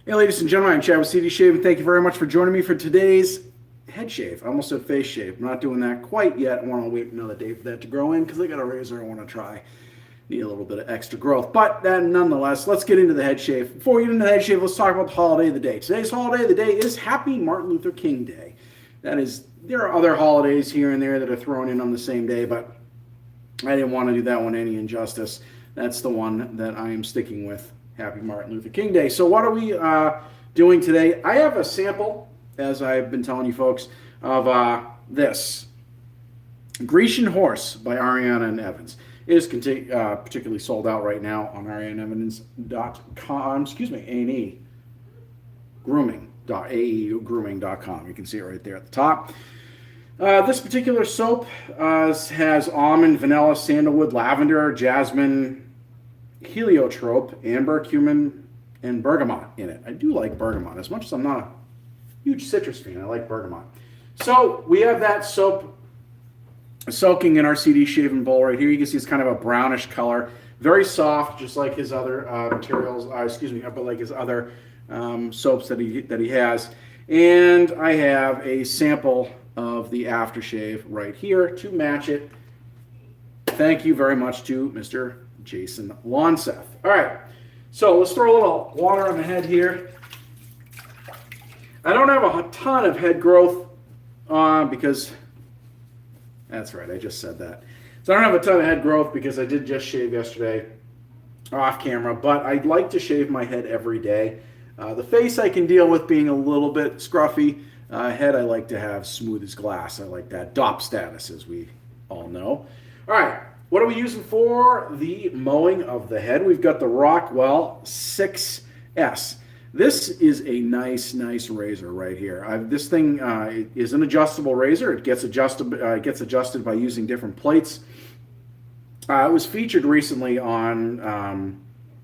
Hey, ladies and gentlemen, I'm Chad with CD Shave, and thank you very much for joining me for today's head shave. I almost said face shave. I'm not doing that quite yet. I want to wait another day for that to grow in because I got a razor I want to try. Need a little bit of extra growth. But nonetheless, let's get into the head shave. Before we get into the head shave, let's talk about the holiday of the day. Today's holiday of the day is Happy Martin Luther King Day. There are other holidays here and there that are thrown in on the same day, but I didn't want to do that one any injustice. That's the one that I am sticking with. Happy Martin Luther King Day. So what are we doing today? I have a sample, as I've been telling you folks, of this Grecian Horse by Ariana and Evans. It is particularly sold out right now on arianaevans.com, A&E grooming.com. You can see it right there at the top. This particular soap has almond, vanilla, sandalwood, lavender, jasmine, heliotrope, amber, cumin, and bergamot in it. I do like bergamot. As much as I'm not a huge citrus fan, I like bergamot. So we have that soap soaking in our CD shaving bowl right here. You can see it's kind of a brownish color. Very soft, just like his other materials, but like his other soaps that he has. And I have a sample of the aftershave right here to match it. Thank you very much to Mr. Jason Lonseth. All right, so let's throw a little water on the head here. I don't have a ton of head growth because, that's right, I just said that. So I don't have a ton of head growth because I did just shave yesterday off camera, but I'd like to shave my head every day. The face I can deal with being a little bit scruffy. Head I like to have smooth as glass. I like that DOP status, as we all know. All right. What are we using for the mowing of the head? We've got the Rockwell 6S. This is a nice razor right here. This thing is an adjustable razor. It gets adjusted by using different plates. It was featured recently on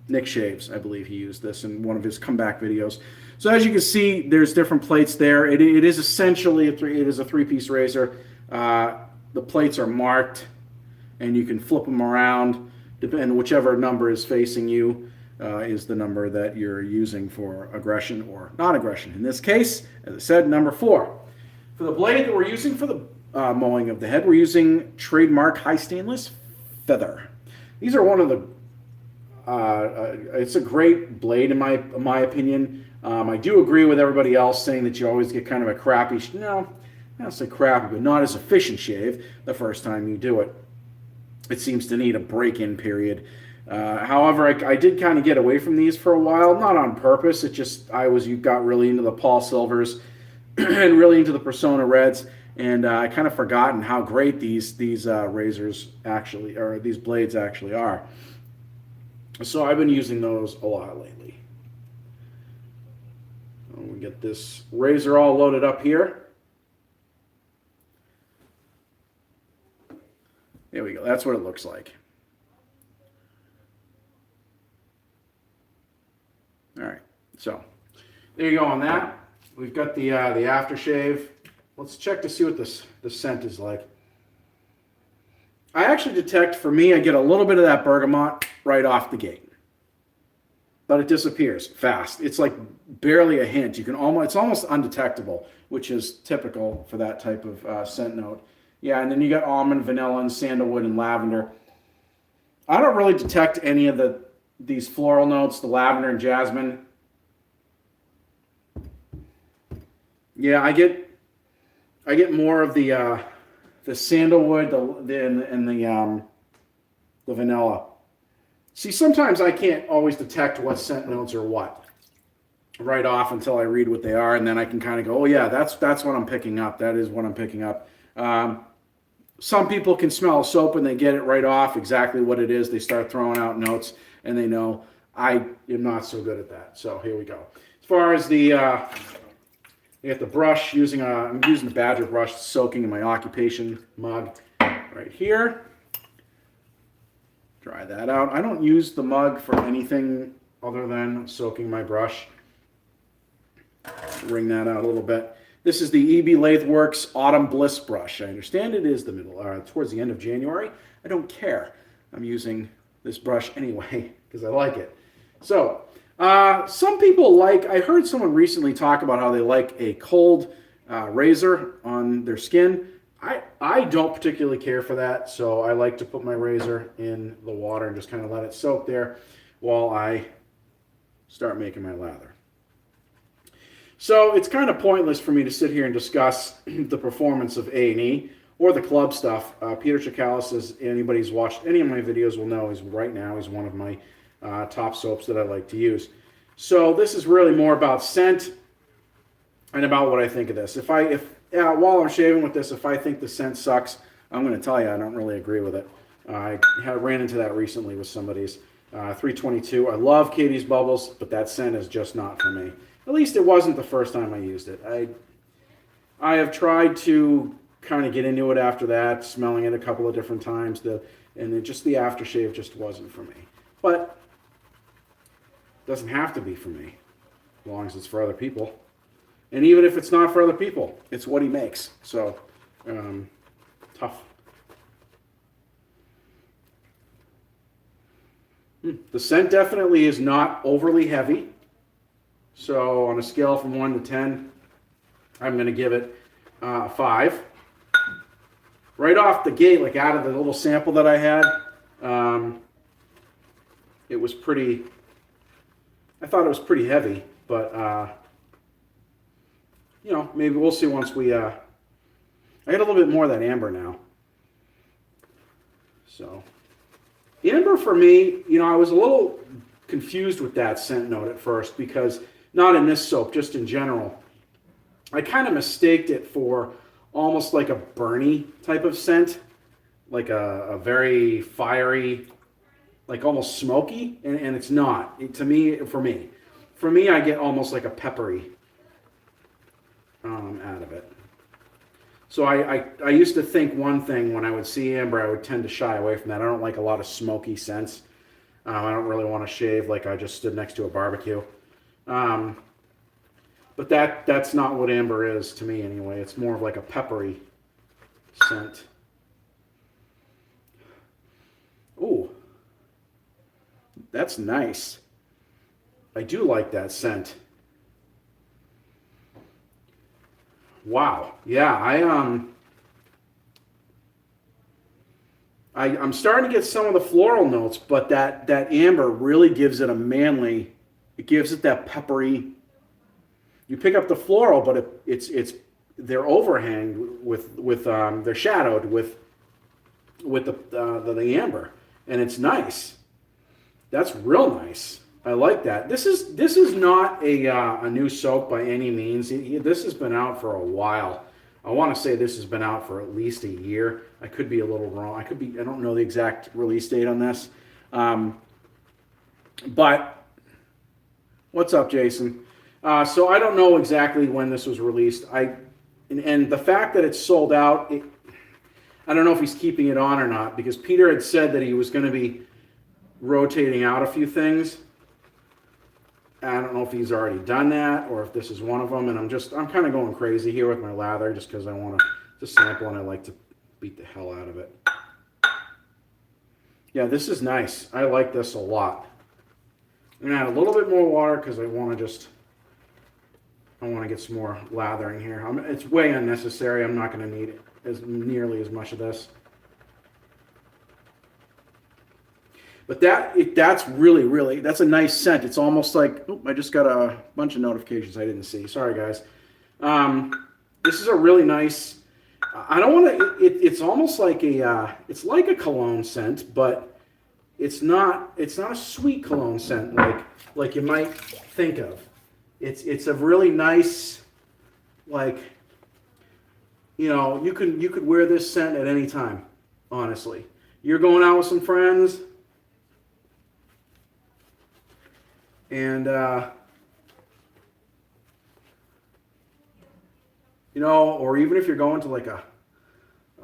Nick Shaves. I believe he used this in one of his comeback videos. So as you can see, there's different plates there. It is essentially a three-piece razor. The plates are marked, and you can flip them around, and whichever number is facing you is the number that you're using for aggression or non-aggression. In this case, as I said, number 4. For the blade that we're using for the mowing of the head, we're using trademark high stainless feather. These are one of the it's a great blade in my opinion. I do agree with everybody else saying that you always get kind of a crappy, no, not say crappy, but not as efficient shave the first time you do it. It seems to need a break-in period. However, I did kind of get away from these for a while, not on purpose. It just you got really into the Paul Silvers and really into the Persona Reds, and I kind of forgotten how great these razors actually, or these blades actually are. So I've been using those a lot lately. We get this razor all loaded up here. There we go. That's what it looks like. All right. So there you go on that. We've got the aftershave. Let's check to see what the scent is like. I actually detect, for me, I get a little bit of that bergamot right off the gate. But it disappears fast. It's like barely a hint. It's almost undetectable, which is typical for that type of scent note. Yeah, and then you got almond, vanilla, and sandalwood, and lavender. I don't really detect any of these floral notes, the lavender and jasmine. Yeah, I get more of the sandalwood, the vanilla. See, sometimes I can't always detect what scent notes are what right off until I read what they are, and then I can kind of go, oh yeah, that's what I'm picking up. That is what I'm picking up. Some people can smell soap and they get it right off exactly what it is. They start throwing out notes, and they know. I am not so good at that. So here we go. As far as you get the brush, I'm using the Badger brush, soaking in my occupation mug right here. Dry that out. I don't use the mug for anything other than soaking my brush. Wring that out a little bit. This is the EB Latheworks Autumn Bliss brush. I understand it is towards the end of January. I don't care. I'm using this brush anyway because I like it. So Some people like, I heard someone recently talk about how they like a cold razor on their skin. I don't particularly care for that, so I like to put my razor in the water and just kind of let it soak there while I start making my lather. So it's kind of pointless for me to sit here and discuss the performance of A&E or the club stuff. Peter Chikalis, as anybody who's watched any of my videos will know, is right now he's one of my top soaps that I like to use. So this is really more about scent and about what I think of this. While I'm shaving with this, if I think the scent sucks, I'm going to tell you I don't really agree with it. I ran into that recently with somebody's 322. I love Katie's Bubbles, but that scent is just not for me. At least it wasn't the first time I used it. I have tried to kind of get into it after that, smelling it a couple of different times, and just the aftershave just wasn't for me. But it doesn't have to be for me, as long as it's for other people. And even if it's not for other people, it's what he makes. So, tough. The scent definitely is not overly heavy. So on a scale from 1 to 10, I'm going to give it a 5. Right off the gate, like out of the little sample that I had, it was pretty, I thought it was pretty heavy, but, you know, maybe we'll see once we, I get a little bit more of that amber now. So, amber for me, you know, I was a little confused with that scent note at first because, not in this soap, just in general, I kind of mistaked it for almost like a burny type of scent, like a very fiery, like almost smoky, and it's not. For me, I get almost like a peppery out of it. So I used to think one thing when I would see amber, I would tend to shy away from that. I don't like a lot of smoky scents. I don't really want to shave like I just stood next to a barbecue. But that's not what amber is to me anyway. It's more of like a peppery scent. Ooh, that's nice. I do like that scent. Wow. Yeah, I'm starting to get some of the floral notes, but that amber really gives it a manly. It gives it that peppery. You pick up the floral, but they're overhanged with they're shadowed with the amber, and it's nice. That's real nice. I like that. This is not a new soap by any means. This has been out for a while. I want to say this has been out for at least a year. I could be a little wrong. I don't know the exact release date on this. But what's up, Jason? So I don't know exactly when this was released. And the fact that it's sold out, I don't know if he's keeping it on or not, because Peter had said that he was going to be rotating out a few things. I don't know if he's already done that or if this is one of them. And I'm kind of going crazy here with my lather just because I want to sample and I like to beat the hell out of it. Yeah, this is nice. I like this a lot. I'm going to add a little bit more water because I want to get some more lathering here. It's way unnecessary. I'm not going to need nearly as much of this. But that's really, that's a nice scent. It's almost like, I just got a bunch of notifications I didn't see. Sorry, guys. This is a really nice, I don't want to, it's almost like it's like a cologne scent, but it's not a sweet cologne scent like you might think of. It's a really nice, like, you know, you could wear this scent at any time, honestly. You're going out with some friends, and, you know, or even if you're going to like a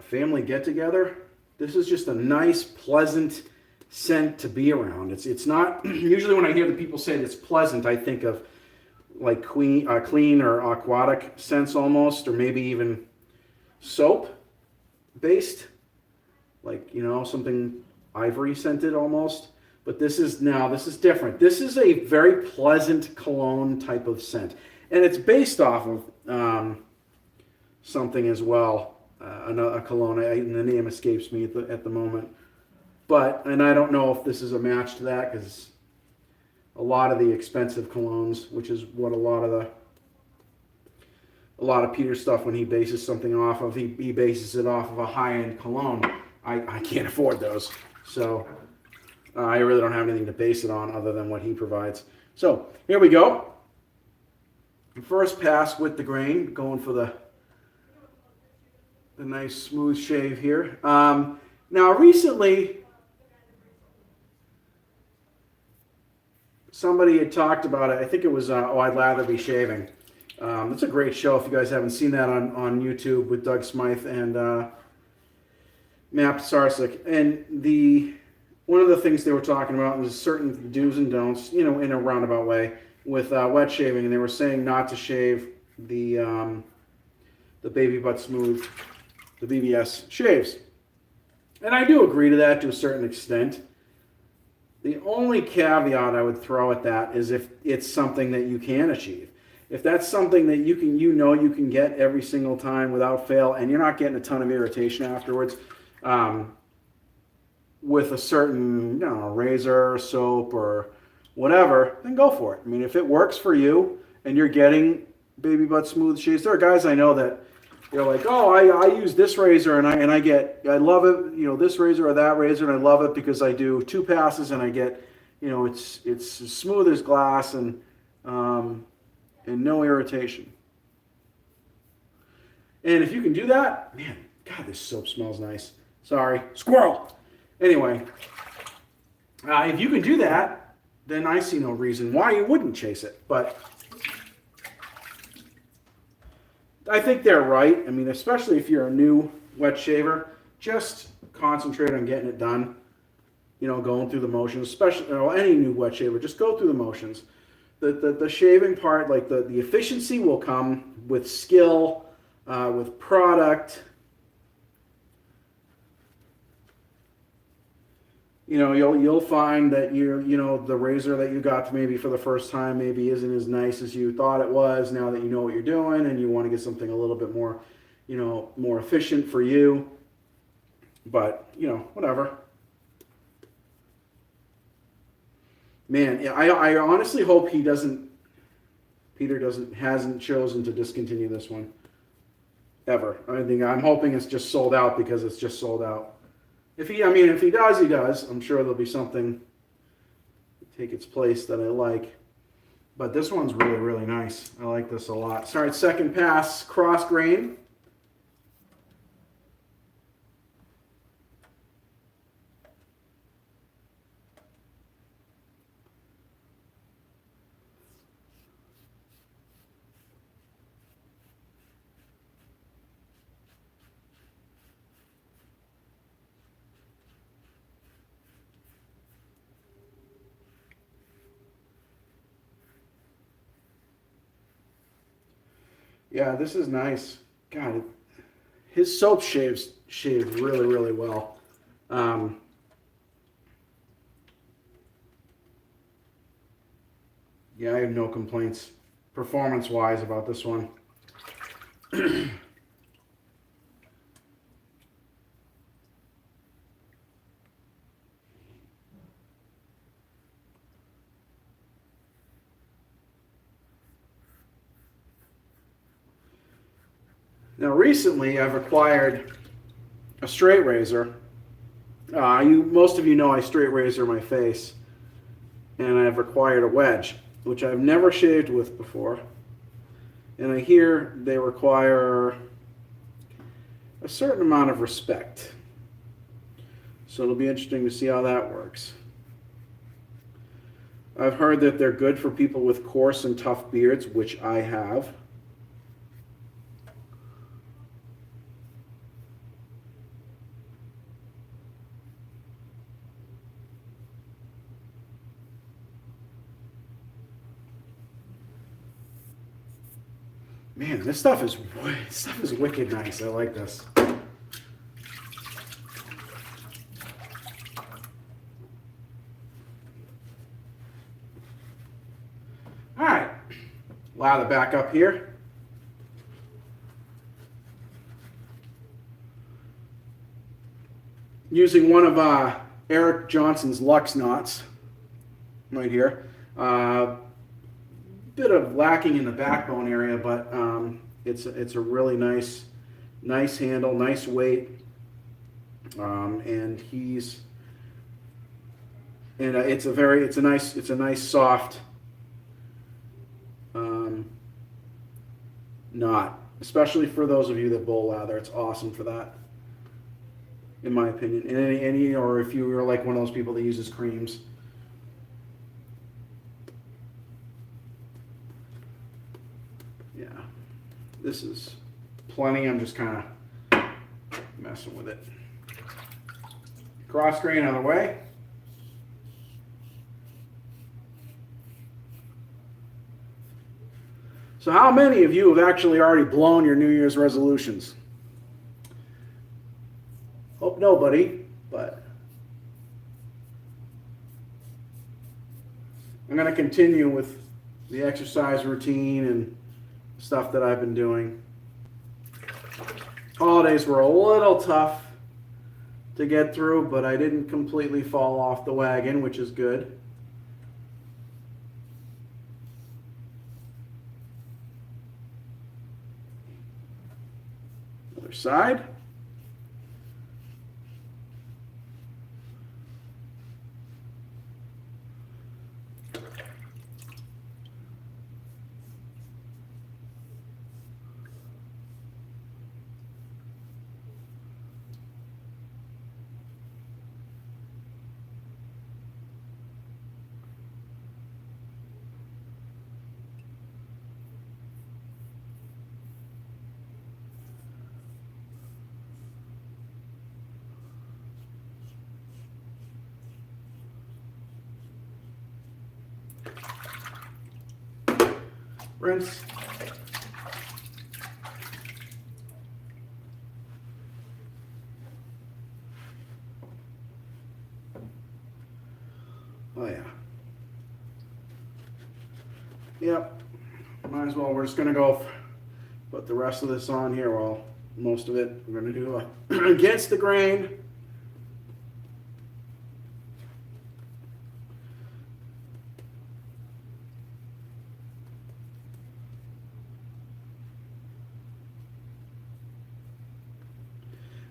family get-together, this is just a nice, pleasant scent to be around. It's not, usually when I hear the people say it's pleasant, I think of like clean or aquatic scents almost, or maybe even soap-based, like, you know, something ivory scented almost. But this is different. This is a very pleasant cologne type of scent. And it's based off of something as well, a cologne. The name escapes me at the moment. And I don't know if this is a match to that, because a lot of the expensive colognes, which is what a lot of Peter's stuff, when he bases something off of, he bases it off of a high-end cologne. I can't afford those. So I really don't have anything to base it on other than what he provides. So here we go. First pass with the grain, going for the nice smooth shave here. Now recently, somebody had talked about it. I think it was, I'd Rather Be Shaving. It's a great show if you guys haven't seen that on YouTube with Doug Smythe and Matt Sarsic. And one of the things they were talking about was certain do's and don'ts, in a roundabout way, with wet shaving. And they were saying not to shave the Baby Butt Smooth, the BBS shaves. And I do agree to that to a certain extent. The only caveat I would throw at that is if it's something that you can achieve. If that's something that you can get every single time without fail, and you're not getting a ton of irritation afterwards, with a certain razor, soap, or whatever, then go for it. I mean, if it works for you and you're getting Baby Butt Smooth shaves, there are guys I know that they're like, oh, I use this razor and I love it, this razor or that razor, and I love it because I do 2 passes and I get, it's as smooth as glass and no irritation. And if you can do that, man, God, this soap smells nice. Sorry, squirrel. Anyway, if you can do that, then I see no reason why you wouldn't chase it. But I think they're right. I mean, especially if you're a new wet shaver, just concentrate on getting it done. Going through the motions, especially any new wet shaver, just go through the motions. The shaving part, like the efficiency, will come with skill, with product. You'll find that the razor that you got maybe for the first time maybe isn't as nice as you thought it was. Now that you know what you're doing and you want to get something a little bit more, more efficient for you. But whatever. Man, yeah, I honestly hope Peter hasn't chosen to discontinue this one ever. I'm hoping it's just sold out because it's just sold out. If he does, he does. I'm sure there'll be something to take its place that I like. But this one's really, really nice. I like this a lot. Sorry, second pass, cross grain. Yeah, this is nice. God, his soap shave really, really well. Yeah, I have no complaints performance-wise about this one. Now, recently, I've acquired a straight razor. Most of you know I straight razor my face, and I've acquired a wedge, which I've never shaved with before. And I hear they require a certain amount of respect. So it'll be interesting to see how that works. I've heard that they're good for people with coarse and tough beards, which I have. Man, this stuff is wicked nice. I like this. lather back up here. Using one of Eric Johnson's Lux knots right here. Bit of lacking in the backbone area, but it's a really nice handle, nice weight, and it's a nice soft knot, especially for those of you that bowl lather. It's awesome for that, in my opinion. And or if you were like one of those people that uses creams. Yeah, this is plenty. I'm just kind of messing with it. Cross grain out of the way. So how many of you have actually already blown your New Year's resolutions? Hope nobody, but I'm going to continue with the exercise routine and stuff that I've been doing. Holidays were a little tough to get through, but I didn't completely fall off the wagon, which is good. Other side. Rinse. Oh yeah. Yep. Might as well. We're just gonna go put the rest of this on here. Well, most of it. We're gonna do against the grain.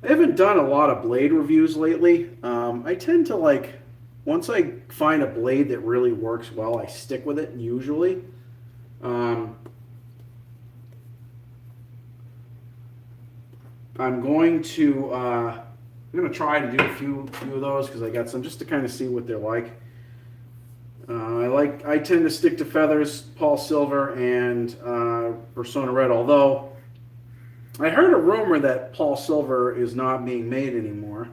I haven't done a lot of blade reviews lately. I tend to like, once I find a blade that really works well, I stick with it usually. I'm going to try to do a few of those because I got some just to kind of see what they're like. I tend to stick to Feathers, Paul Silver, and Persona Red, although I heard a rumor that Paul Silver is not being made anymore,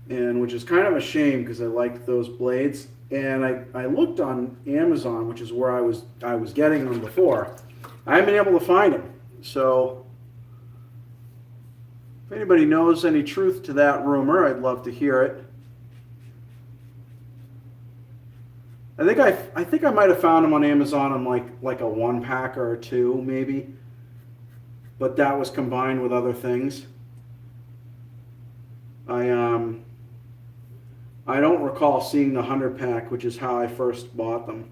and which is kind of a shame because I liked those blades. And I looked on Amazon, which is where I was getting them before. I haven't been able to find them. So if anybody knows any truth to that rumor, I'd love to hear it. I think I might have found them on Amazon on like a 1-pack or a 2 maybe. But that was combined with other things. I don't recall seeing the 100-pack, which is how I first bought them.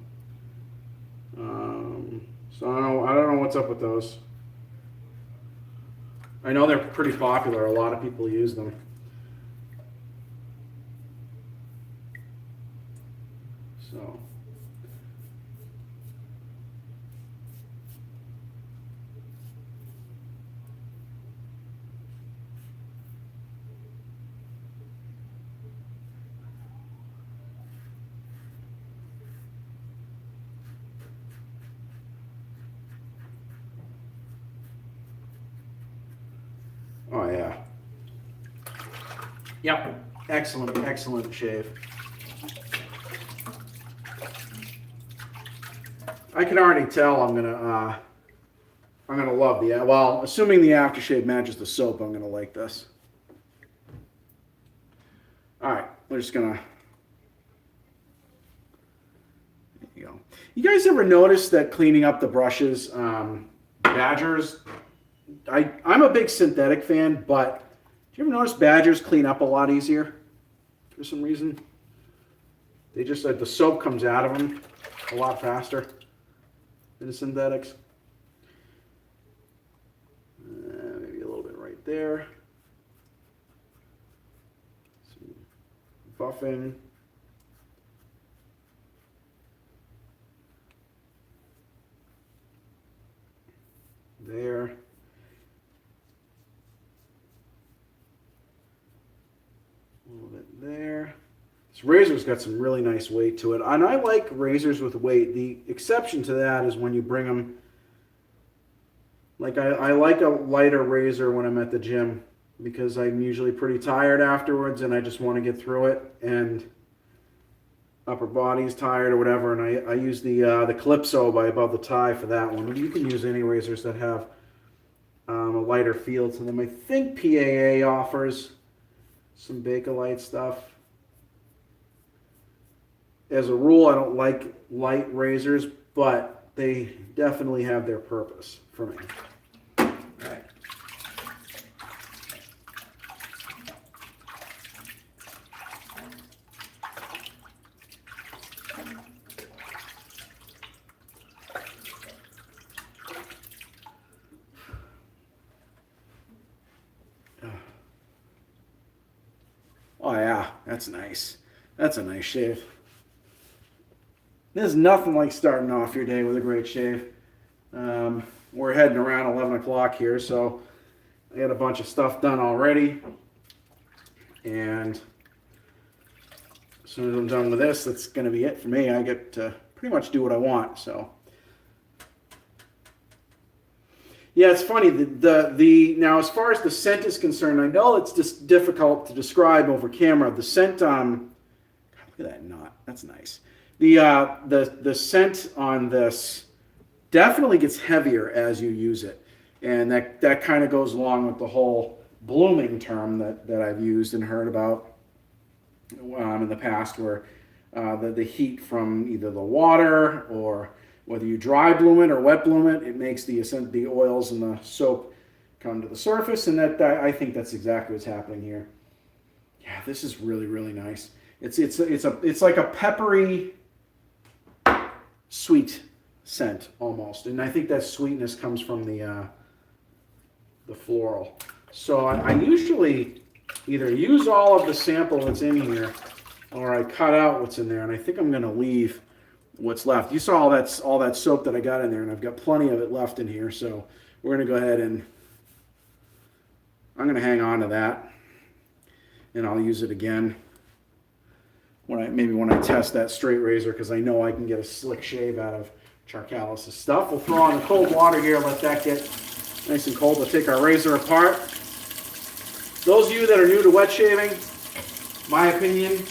So I don't know what's up with those. I know they're pretty popular. A lot of people use them. So. Oh yeah. Yep. Excellent shave. I can already tell I'm gonna love the, well, assuming the aftershave matches the soap, I'm gonna like this. All right, we're just gonna, there you go. You guys ever notice that cleaning up the brushes, Badgers, I'm a big synthetic fan, but do you ever notice Badgers clean up a lot easier for some reason? They just, the soap comes out of them a lot faster than the synthetics. Maybe a little bit right there. Some buffing. There. A little bit there. This razor's got some really nice weight to it. And I like razors with weight. The exception to that is when you bring them, like I like a lighter razor when I'm at the gym because I'm usually pretty tired afterwards and I just want to get through it, and upper body's tired or whatever, and I use the Calypso by Above the Tie for that one. You can use any razors that have a lighter feel to them. I think PAA offers some Bakelite stuff. As a rule, I don't like light razors, but they definitely have their purpose for me. All right. Oh yeah, that's nice. That's a nice shave. There's nothing like starting off your day with a great shave. We're heading around 11 o'clock here, so I got a bunch of stuff done already. And as soon as I'm done with this, that's going to be it for me. I get to pretty much do what I want. So, yeah, it's funny. Now, as far as the scent is concerned, I know it's just difficult to describe over camera. The scent, God, look at that knot. That's nice. The scent on this definitely gets heavier as you use it, and that kind of goes along with the whole blooming term that I've used and heard about in the past, where the heat from either the water or whether you dry bloom it or wet bloom it, it makes the oils and the soap come to the surface, and that I think that's exactly what's happening here. Yeah, this is really, really nice. It's like a peppery, sweet scent almost, and I think that sweetness comes from the floral. So I usually either use all of the sample that's in here, or I cut out what's in there, and I think I'm going to leave what's left. You saw all that soap that I got in there, and I've got plenty of it left in here. So we're going to go ahead and I'm going to hang on to that, and I'll use it again when I test that straight razor, because I know I can get a slick shave out of Charcalis' stuff. We'll throw on the cold water here, let that get nice and cold. We'll take our razor apart. Those of you that are new to wet shaving, my opinion,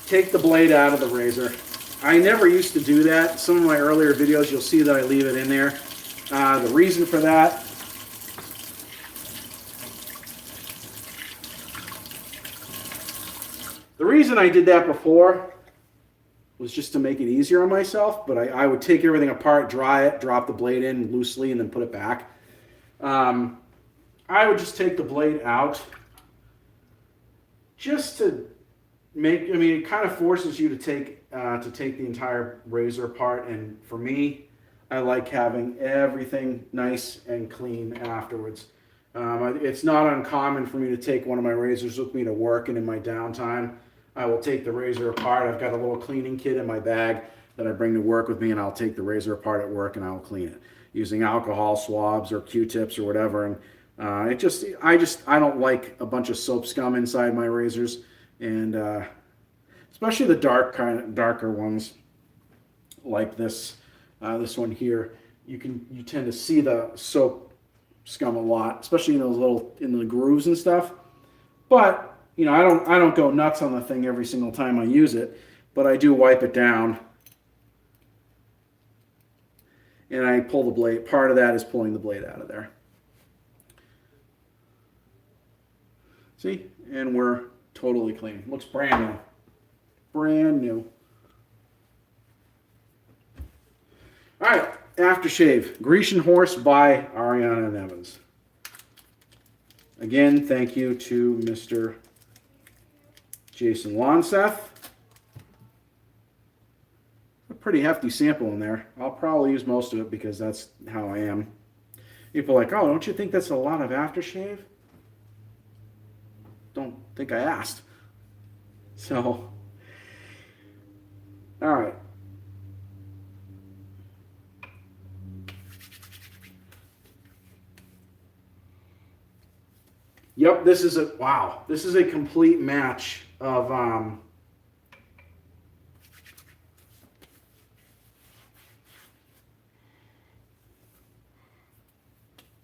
take the blade out of the razor. I never used to do that. Some of my earlier videos, you'll see that I leave it in there. The reason for that, the reason I did that before was just to make it easier on myself, but I would take everything apart, dry it, drop the blade in loosely, and then put it back. I would just take the blade out just to make, I mean, it kind of forces you to take the entire razor apart, and for me, I like having everything nice and clean afterwards. It's not uncommon for me to take one of my razors with me to work, and in my downtime, I will take the razor apart. I've got a little cleaning kit in my bag that I bring to work with me, and I'll take the razor apart at work and I'll clean it using alcohol swabs or Q-tips or whatever. And I don't like a bunch of soap scum inside my razors, and especially the darker ones like this one here. You tend to see the soap scum a lot, especially in the grooves and stuff. But you know, I don't go nuts on the thing every single time I use it, but I do wipe it down, and I pull the blade. Part of that is pulling the blade out of there. See, and we're totally clean. Looks brand new, brand new. right, aftershave. Grecian Horse by Ariana and Evans. Again, thank you to Mr. Jason Lonseth. A pretty hefty sample in there. I'll probably use most of it because that's how I am. People are like, oh, don't you think that's a lot of aftershave? Don't think I asked. So, all right. Yep, this is a, wow, this is a complete match of,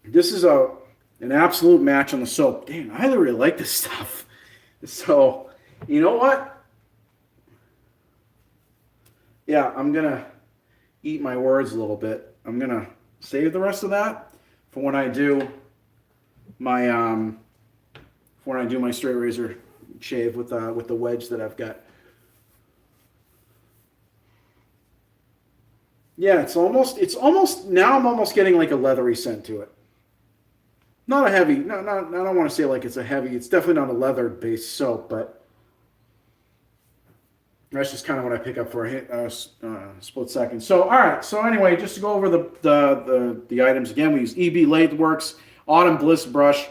this is an absolute match on the soap. Damn, I really like this stuff. So, you know what? Yeah, I'm going to eat my words a little bit. I'm going to save the rest of that for when I do my, straight razor shave with the wedge that I've got. Yeah, it's almost now I'm almost getting like a leathery scent to it. Not a heavy, no, I don't want to say like it's a heavy, it's definitely not a leather-based soap, but that's just kind of what I pick up for a split second. So, all right, so anyway, just to go over the items again, we use EB Latheworks Autumn Bliss brush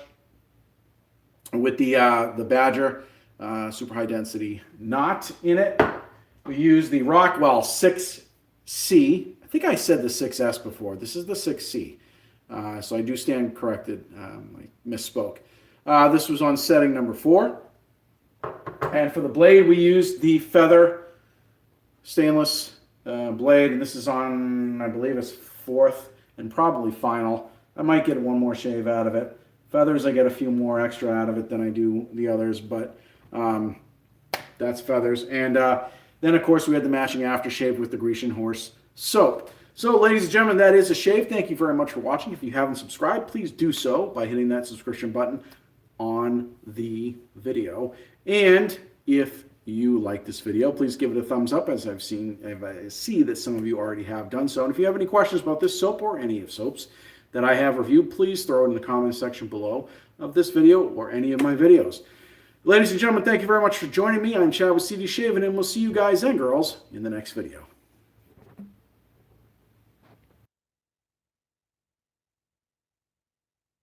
with the Badger super high density knot in it. We use the Rockwell 6C. I think I said the 6S before. This is the 6C. So I do stand corrected. I misspoke. This was on setting number 4. And for the blade, we used the Feather stainless blade. And this is on, I believe it's 4th and probably final. I might get one more shave out of it. Feathers, I get a few more extra out of it than I do the others. But that's Feathers. And then, of course, we had the matching aftershave with the Grecian Horse soap. So, ladies and gentlemen, that is a shave. Thank you very much for watching. If you haven't subscribed, please do so by hitting that subscription button on the video. And if you like this video, please give it a thumbs up, as I see that some of you already have done so. And if you have any questions about this soap or any of soaps that I have reviewed, please throw it in the comments section below of this video or any of my videos. Ladies and gentlemen, thank you very much for joining me. I'm Chad with CD Shaving, and we'll see you guys and girls in the next video.